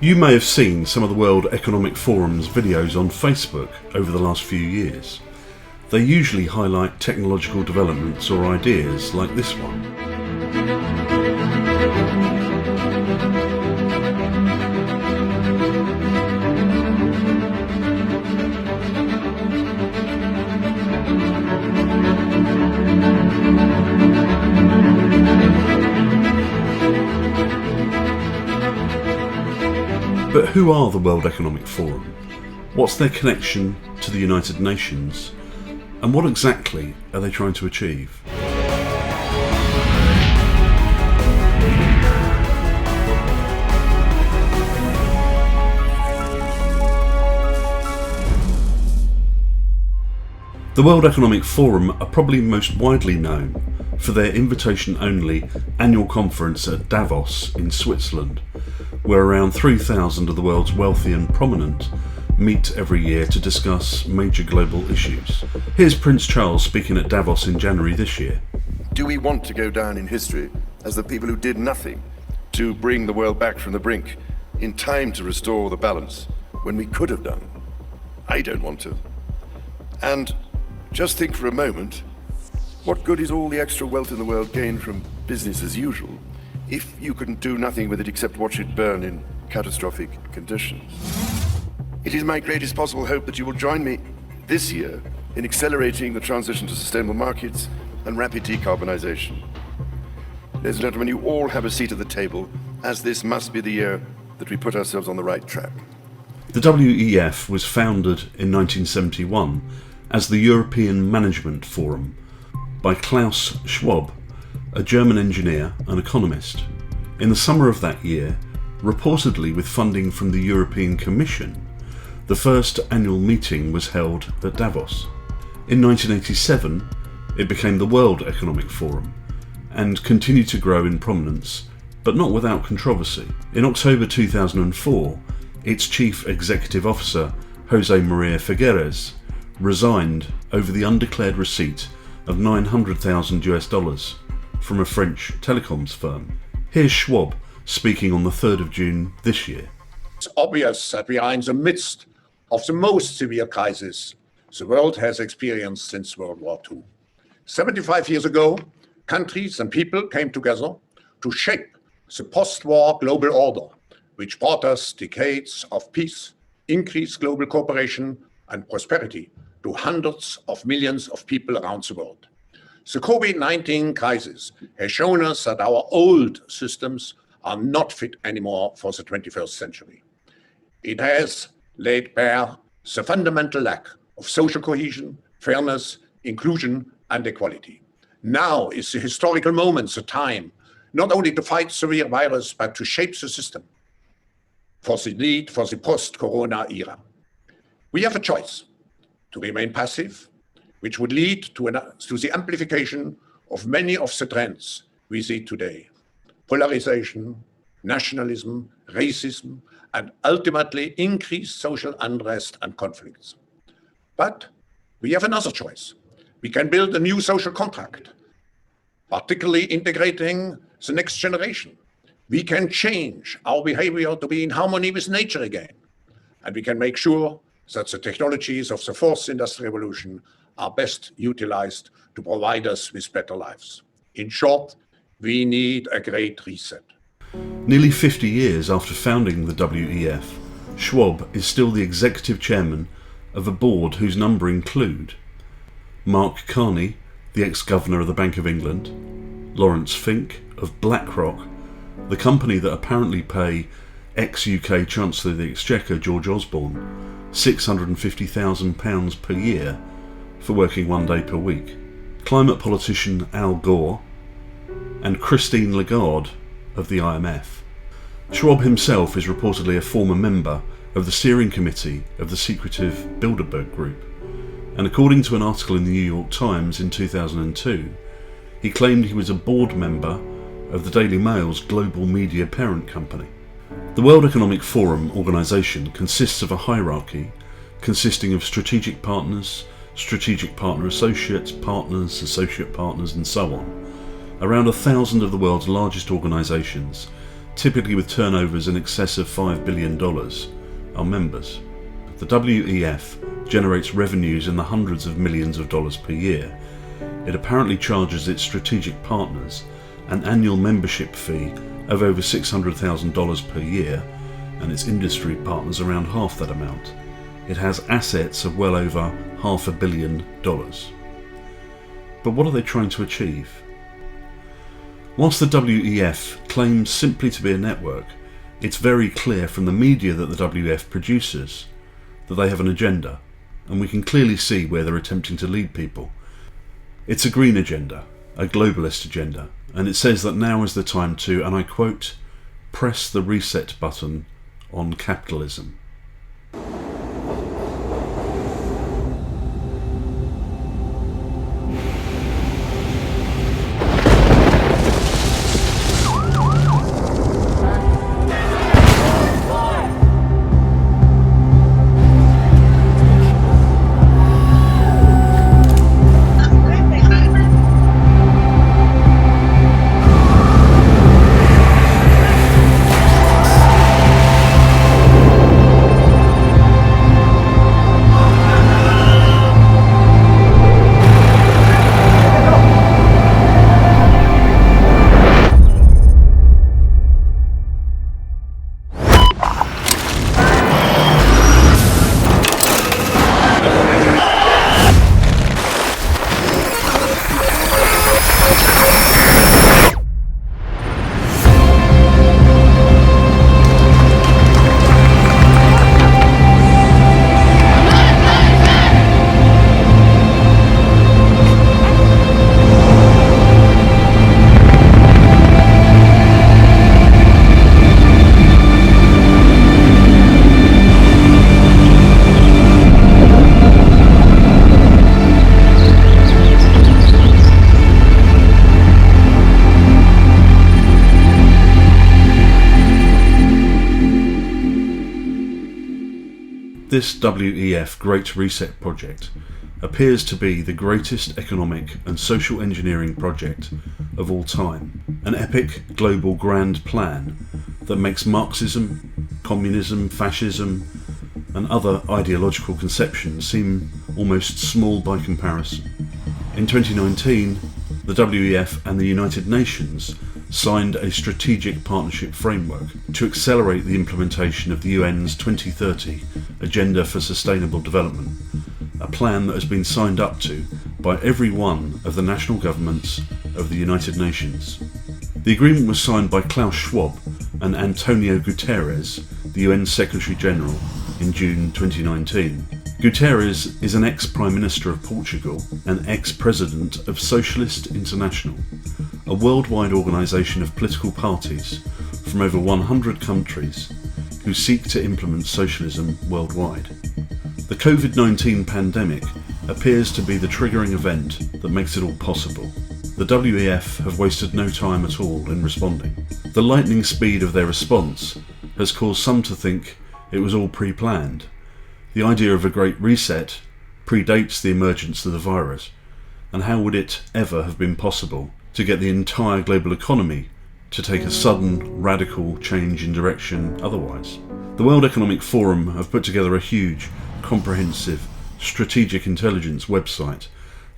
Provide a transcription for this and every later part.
You may have seen some of the World Economic Forum's videos on Facebook over the last few years. They usually highlight technological developments or ideas like this one. But who are the World Economic Forum? What's their connection to the United Nations? And what exactly are they trying to achieve? The World Economic Forum are probably most widely known for their invitation-only annual conference at Davos in Switzerland, where around 3,000 of the world's wealthy and prominent meet every year to discuss major global issues. Here's Prince Charles speaking at Davos in January this year. Do we want to go down in history as the people who did nothing to bring the world back from the brink in time to restore the balance when we could have done? I don't want to. And just think for a moment, what good is all the extra wealth in the world gained from business as usual if you can do nothing with it except watch it burn in catastrophic conditions? It is my greatest possible hope that you will join me this year in accelerating the transition to sustainable markets and rapid decarbonization. Ladies and gentlemen, you all have a seat at the table, as this must be the year that we put ourselves on the right track. The WEF was founded in 1971 as the European Management Forum by Klaus Schwab, a German engineer and economist. In the summer of that year, reportedly with funding from the European Commission, the first annual meeting was held at Davos. In 1987, it became the World Economic Forum and continued to grow in prominence, but not without controversy. In October 2004, its chief executive officer, Jose Maria Figueres, resigned over the undeclared receipt of $900,000 from a French telecoms firm. Here's Schwab speaking on the 3rd of June this year. It's obvious that we are in the midst of the most severe crisis the world has experienced since World War II. 75 years ago, countries and people came together to shape the post-war global order, which brought us decades of peace, increased global cooperation and prosperity to hundreds of millions of people around the world. The COVID-19 crisis has shown us that our old systems are not fit anymore for the 21st century. It has laid bare the fundamental lack of social cohesion, fairness, inclusion, and equality. Now is the historical moment, the time, not only to fight the severe virus, but to shape the system for the need for the post-corona era. We have a choice: to remain passive, which would lead to the amplification of many of the trends we see today: polarization, nationalism, racism, and ultimately increased social unrest and conflicts. But we have another choice. We can build a new social contract, particularly integrating the next generation. We can change our behavior to be in harmony with nature again. And we can make sure that the technologies of the fourth industrial revolution are best utilized to provide us with better lives. In short, we need a great reset. Nearly 50 years after founding the WEF, Schwab is still the executive chairman of a board whose number include Mark Carney, the ex-governor of the Bank of England, Lawrence Fink of BlackRock, the company that apparently pay ex-UK Chancellor of the Exchequer George Osborne £650,000 per year for working 1 day per week, climate politician Al Gore, and Christine Lagarde of the IMF. Schwab himself is reportedly a former member of the steering committee of the secretive Bilderberg Group, and according to an article in the New York Times in 2002, he claimed he was a board member of the Daily Mail's global media parent company. The World Economic Forum organisation consists of a hierarchy consisting of strategic partners, strategic partner associates, partners, associate partners, and so on. Around 1,000 of the world's largest organisations typically with turnovers in excess of $5 billion, are members. The WEF generates revenues in the hundreds of millions of dollars per year. It apparently charges its strategic partners an annual membership fee of over $600,000 per year, and its industry partners around half that amount. It has assets of well over $500 million. But what are they trying to achieve? Whilst the WEF claims simply to be a network, it's very clear from the media that the WEF produces that they have an agenda, and we can clearly see where they're attempting to lead people. It's a green agenda, a globalist agenda, and it says that now is the time to, and I quote, press the reset button on capitalism. This WEF Great Reset project appears to be the greatest economic and social engineering project of all time. An epic global grand plan that makes Marxism, communism, fascism and other ideological conceptions seem almost small by comparison. In 2019, the WEF and the United Nations signed a strategic partnership framework to accelerate the implementation of the UN's 2030 Agenda for Sustainable Development, a plan that has been signed up to by every one of the national governments of the United Nations. The agreement was signed by Klaus Schwab and Antonio Guterres, the UN Secretary General, in June 2019. Guterres is an ex-Prime Minister of Portugal and ex-President of Socialist International, a worldwide organisation of political parties from over 100 countries who seek to implement socialism worldwide. The COVID-19 pandemic appears to be the triggering event that makes it all possible. The WEF have wasted no time at all in responding. The lightning speed of their response has caused some to think it was all pre-planned. The idea of a great reset predates the emergence of the virus, and how would it ever have been possible to get the entire global economy to take a sudden, radical change in direction otherwise? The World Economic Forum have put together a huge, comprehensive, strategic intelligence website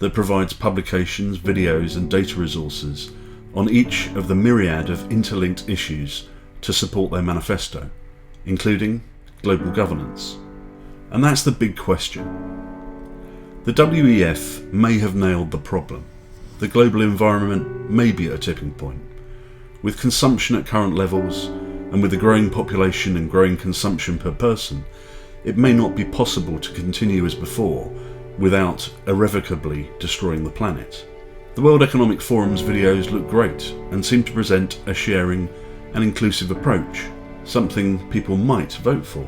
that provides publications, videos and data resources on each of the myriad of interlinked issues to support their manifesto, including global governance. And that's the big question. The WEF may have nailed the problem. The global environment may be at a tipping point. With consumption at current levels, and with a growing population and growing consumption per person, it may not be possible to continue as before without irrevocably destroying the planet. The World Economic Forum's videos look great and seem to present a sharing and inclusive approach, something people might vote for.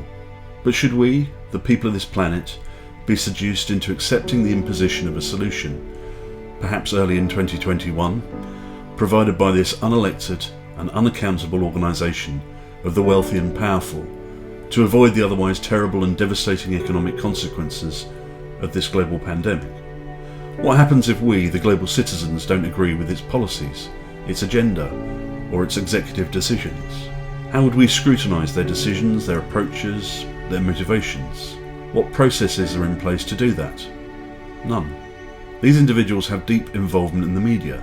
But should we, the people of this planet, be seduced into accepting the imposition of a solution, perhaps early in 2021, provided by this unelected and unaccountable organisation of the wealthy and powerful, to avoid the otherwise terrible and devastating economic consequences of this global pandemic? What happens if we, the global citizens, don't agree with its policies, its agenda, or its executive decisions? How would we scrutinise their decisions, their approaches, their motivations? What processes are in place to do that? None. These individuals have deep involvement in the media,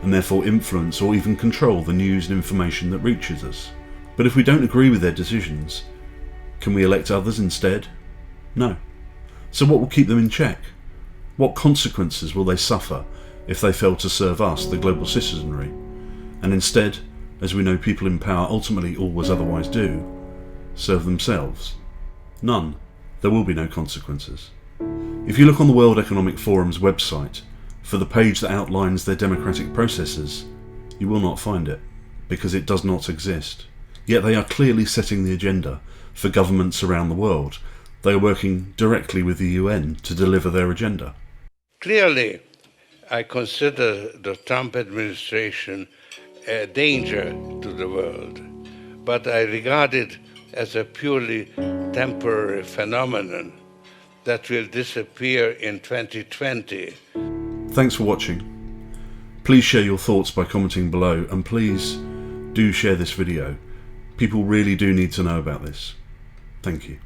and therefore influence or even control the news and information that reaches us. But if we don't agree with their decisions, can we elect others instead? No. So what will keep them in check? What consequences will they suffer if they fail to serve us, the global citizenry, and instead, as we know people in power ultimately always otherwise do, serve themselves? None. There will be no consequences. If you look on the World Economic Forum's website for the page that outlines their democratic processes, you will not find it, because it does not exist. Yet they are clearly setting the agenda for governments around the world. They are working directly with the UN to deliver their agenda. Clearly, I consider the Trump administration a danger to the world, but I regard it as a purely temporary phenomenon that will disappear in 2020. Thanks for watching. Please share your thoughts by commenting below, and please do share this video. People really do need to know about this. Thank you.